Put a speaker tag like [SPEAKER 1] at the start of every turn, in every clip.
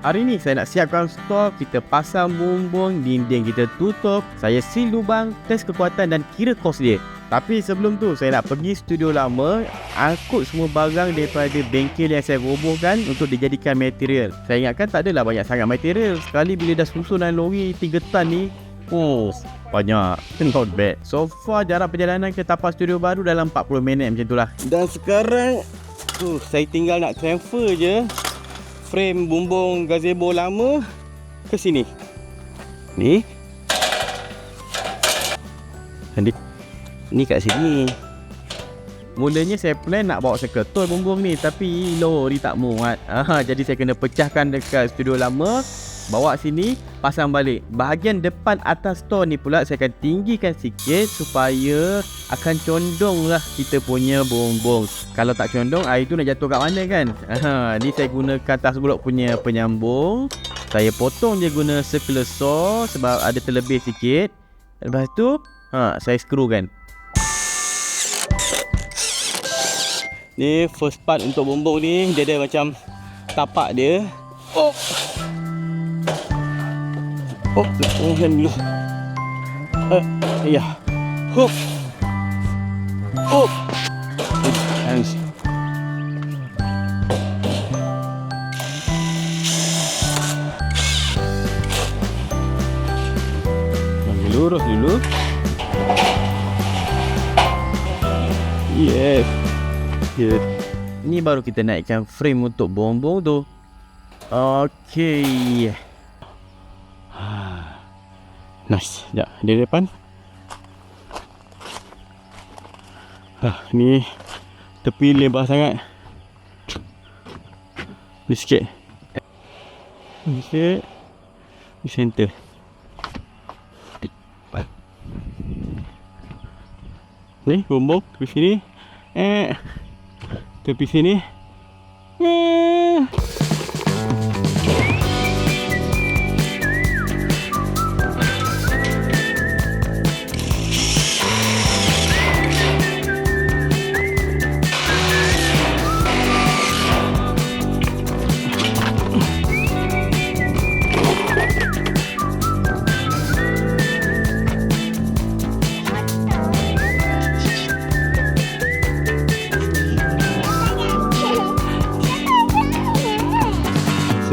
[SPEAKER 1] Hari ni saya nak siapkan stor, kita pasang bumbung, dinding kita tutup, saya seal lubang, test kekuatan dan kira kos dia. Tapi sebelum tu saya nak pergi studio lama, angkut semua barang daripada bengkel yang saya robohkan untuk dijadikan material. Saya ingatkan tak adalah banyak sangat material, sekali bila dah susun dalam lori 3 tan ni, banyak. Not bad. So far jarak perjalanan ke tapak studio baru dalam 40 minit macam tu lah. Dan sekarang saya tinggal nak transfer je frame bumbung gazebo lama ke sini. Ni kat sini. Mulanya saya plan nak bawa seketol bumbung ni, tapi lori tak muat. Jadi saya kena pecahkan dekat studio lama, bawa sini, pasang balik. Bahagian depan atas store ni pula saya akan tinggikan sikit supaya akan condong lah kita punya bumbung. Kalau tak condong, air tu nak jatuh kat mana kan? Ni saya gunakan tas blok punya penyambung. Saya potong je guna circular saw sebab ada terlebih sikit. Lepas tu saya screw kan. Ni first part untuk bumbung ni, dia ada macam tapak dia. Letakkan dulu. Ya. Hands. Lurus dulu. Yes. Good. Ni baru kita naikkan frame untuk bumbung tu. Okay. Nice. Sekejap, di depan. Ni tepi lebar sangat. Ni sikit. Ni sikit. Ni center. Ni bumbung tepi sini. Tepi sini.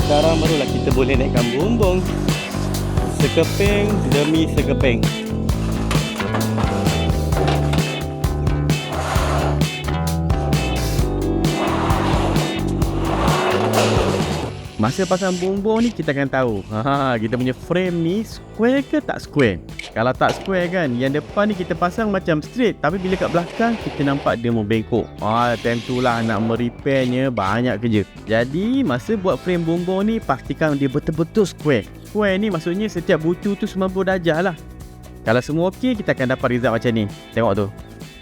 [SPEAKER 1] Sekarang barulah kita boleh naikkan bumbung sekeping demi sekeping. Masa pasang bumbung ni kita akan tahu kita punya frame ni square ke tak square. Kalau tak square kan, yang depan ni kita pasang macam straight, tapi bila kat belakang kita nampak dia membengkok. Time tu lah nak merepairnya banyak kerja. Jadi masa buat frame bumbung ni, pastikan dia betul-betul square. Square ni maksudnya setiap bucu tu 90 darjah lah. Kalau semua okey, kita akan dapat result macam ni. Tengok tu,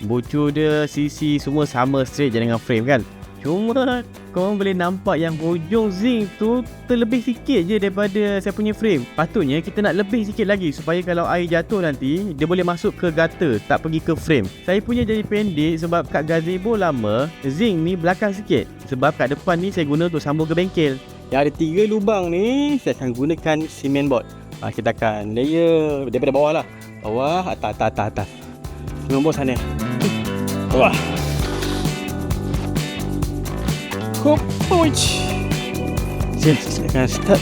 [SPEAKER 1] bucu dia, sisi semua sama straight je dengan frame kan. Cuma korang boleh nampak yang hujung zinc tu terlebih sikit je daripada saya punya frame. Patutnya kita nak lebih sikit lagi supaya kalau air jatuh nanti dia boleh masuk ke gutter, tak pergi ke frame. Saya punya jadi pendek sebab kat gazebo lama zinc ni belakang sikit, sebab kat depan ni saya guna untuk sambung ke bengkel. Yang ada 3 lubang ni saya akan gunakan cement board. Kita akan layer daripada bawah lah. Bawah, atas. Cement board sana. Wah. Saya akan start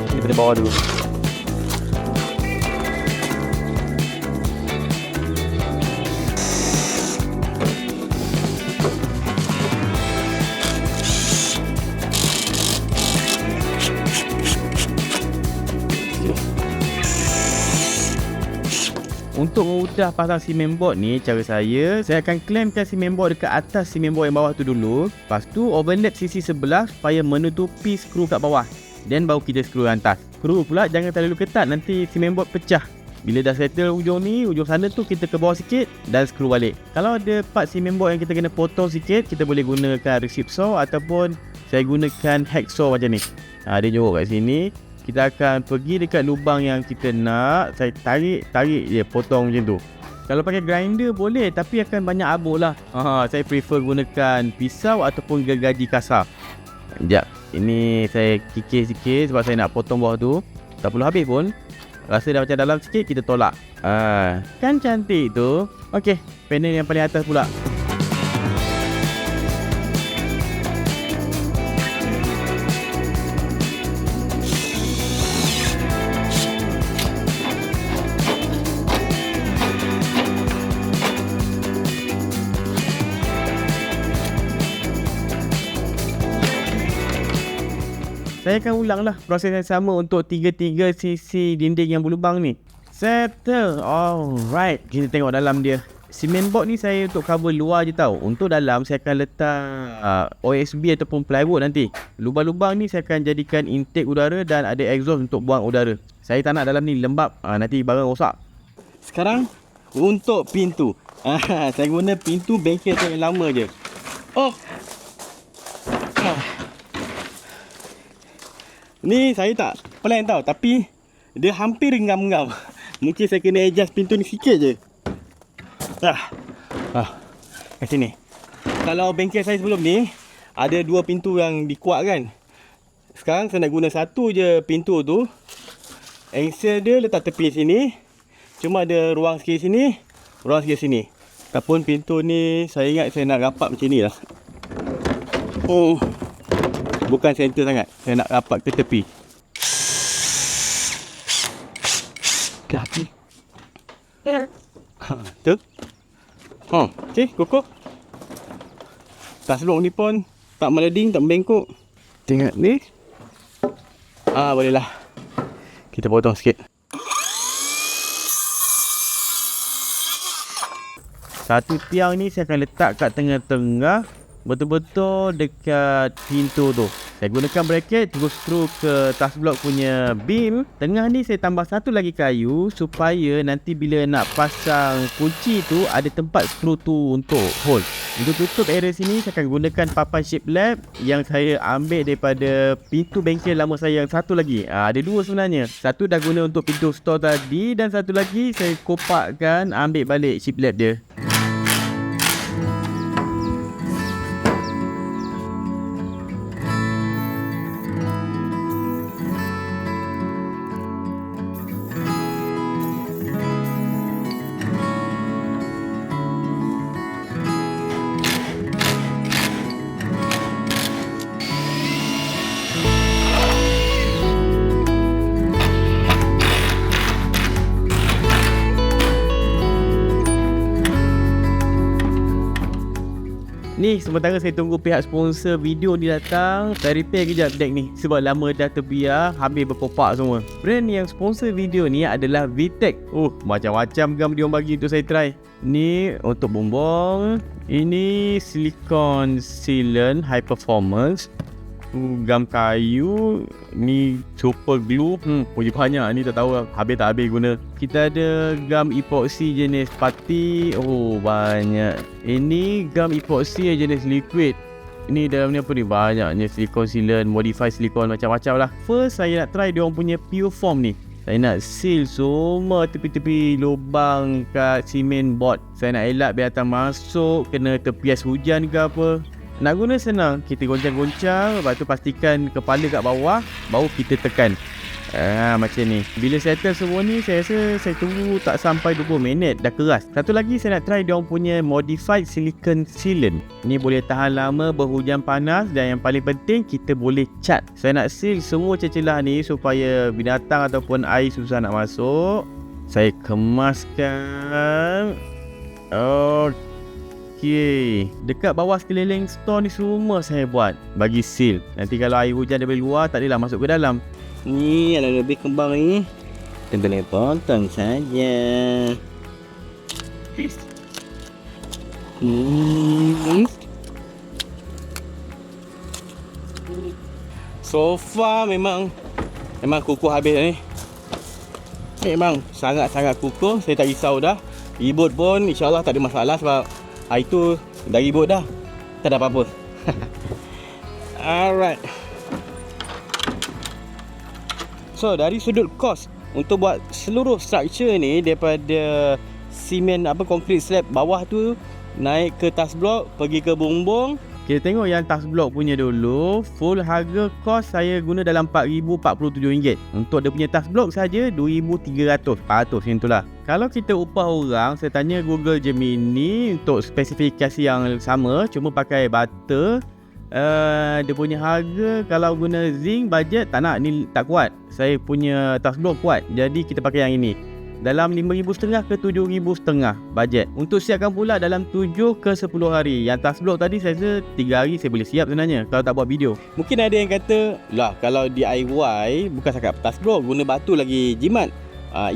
[SPEAKER 1] daripada bawah dulu. Untuk mudah pasang cement board ni, cara saya akan clampkan cement board dekat atas cement board yang bawah tu dulu. Lepas tu overlap sisi sebelah supaya menutupi skru kat bawah. Then baru kita skru atas. Skru pula jangan terlalu ketat, nanti cement board pecah. Bila dah settle ujung ni, ujung sana tu kita ke bawah sikit dan skru balik. Kalau ada part cement board yang kita kena potong sikit, kita boleh gunakan receipt saw ataupun saya gunakan hacksaw macam ni. Dia jorok kat sini. Kita akan pergi dekat lubang yang kita nak. Saya tarik je, potong macam tu. Kalau pakai grinder boleh, tapi akan banyak abuk lah. Saya prefer gunakan pisau ataupun gergaji kasar. Sekejap. Ini saya kikir sikit sebab saya nak potong bawah tu. Tak perlu habis pun. Rasa dah macam dalam sikit, kita tolak. Kan cantik tu. Okey, panel yang paling atas pula. Saya akan ulang lah proses yang sama untuk 3 sisi dinding yang berlubang ni. Settle. Alright, kita tengok dalam dia. Cement board ni saya untuk cover luar je tau. Untuk dalam saya akan letak OSB ataupun plywood nanti. Lubang-lubang ni saya akan jadikan intake udara dan ada exhaust untuk buang udara. Saya tak nak dalam ni lembab, nanti barang rosak. Sekarang untuk pintu. Saya guna pintu bengkel yang lama je. Ni saya tak plan tau, tapi dia hampir ngam-ngam. Mungkin saya kena adjust pintu ni sikit je. Kat sini. Kalau bengkel saya sebelum ni ada 2 pintu yang dikuatkan. Sekarang saya nak guna satu je pintu tu. Axle dia letak tepi sini. Cuma ada ruang sikit sini, ruang sikit sini. Ataupun pintu ni saya ingat saya nak rapat macam ni lah. Bukan center sangat. Saya nak rapat ke tepi. Kaki. Tu. Okey, kukuh. Taslong ni pun tak meleding, tak membengkok. Tengok ni. Boleh lah. Kita potong sikit. Satu tiang ni saya akan letak kat tengah-tengah. Betul-betul dekat pintu tu. Saya gunakan bracket, terus screw ke task block punya beam. Tengah ni saya tambah satu lagi kayu supaya nanti bila nak pasang kunci tu ada tempat screw tu untuk hold. Untuk tutup area sini saya akan gunakan papan shape lap yang saya ambil daripada pintu bengkel lama saya yang satu lagi. Ada 2 sebenarnya. Satu dah guna untuk pintu store tadi dan satu lagi saya kopakkan, ambil balik shape lap dia. Ni sementara saya tunggu pihak sponsor video ni datang. Saya repair kejap deck ni sebab lama dah terbiar, habis berkopak semua. Brand yang sponsor video ni adalah VTech. Macam-macam gam dia orang bagi untuk saya try. Ni untuk bumbung. Ini silicone sealant high performance. Gam kayu. Ni super glue. Puji banyak ni, tak tahu habis tak habis guna. Kita ada gam epoxy jenis putty. Banyak. Ini gam epoxy jenis liquid. Ini dalam ni apa ni, banyaknya silicone sealant, modify silicone, macam-macam lah. First saya nak try diorang punya pure form ni. Saya nak seal semua tepi-tepi lubang kat cement board. Saya nak elak biar datang masuk, kena terpias hujan ke apa. Nak guna senang, kita goncang-goncang, lepas tu pastikan kepala kat bawah, baru kita tekan. Macam ni. Bila settle semua ni, saya rasa saya tunggu tak sampai 20 minit, dah keras. Satu lagi saya nak try diorang punya modified silicone sealant. Ni boleh tahan lama berhujan panas dan yang paling penting kita boleh cat. Saya nak seal semua celah ni supaya binatang ataupun air susah nak masuk. Saya kemaskan. Okey, dekat bawah sekeliling store ni semua saya buat bagi seal. Nanti kalau air hujan dari luar tak adalah masuk ke dalam. Ni ada lebih kembang ni. Kita boleh potong saja. Sofa memang kukuh habis ni. Memang sangat-sangat kukuh. Saya tak risau dah. Ribut pun insyaAllah tak ada masalah sebab hari tu dah ribut dah. Tak ada apa-apa. Alright. So dari sudut kos untuk buat seluruh structure ni, daripada cement konkrit slab bawah tu naik ke task block, pergi ke bumbung, Kita tengok yang task block punya dulu. Full harga kos saya guna dalam RM4,047. Untuk dia punya task block saja RM2,300, 400 macam itulah. Kalau kita upah orang, saya tanya Google Gemini untuk spesifikasi yang sama, cuma pakai butter. Dia punya harga kalau guna zinc budget tak nak, ni tak kuat. Saya punya task block kuat, jadi kita pakai yang ini. Dalam RM5,500 ke RM7,500 bajet. Untuk siapkan pula dalam 7 ke 10 hari. Yang task block tadi saya rasa 3 hari saya boleh siap sebenarnya kalau tak buat video. Mungkin ada yang kata, lah kalau DIY bukan cakap task block, guna batu lagi jimat.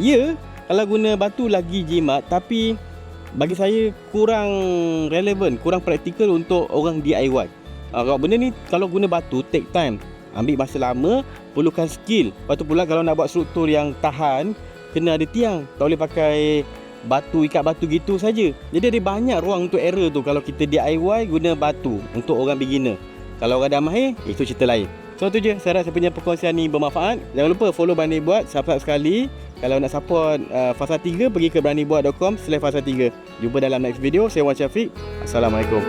[SPEAKER 1] Ya, kalau guna batu lagi jimat, tapi bagi saya kurang relevan, kurang praktikal untuk orang DIY. Kalau benda ni kalau guna batu take time, ambil masa lama, perlukan skill. Lepas tu pula kalau nak buat struktur yang tahan, kena ada tiang, tak boleh pakai batu, ikat batu gitu saja. Jadi ada banyak ruang untuk error tu kalau kita DIY guna batu untuk orang beginner. Kalau orang dah mahir, itu cerita lain. So tu je, saya harap saya punya perkongsian ni bermanfaat. Jangan lupa follow Berani Buat, subscribe sekali. Kalau nak support Fasa 3, pergi ke beranibuat.com/Fasa 3. Jumpa dalam next video. Saya Wan Syafiq. Assalamualaikum.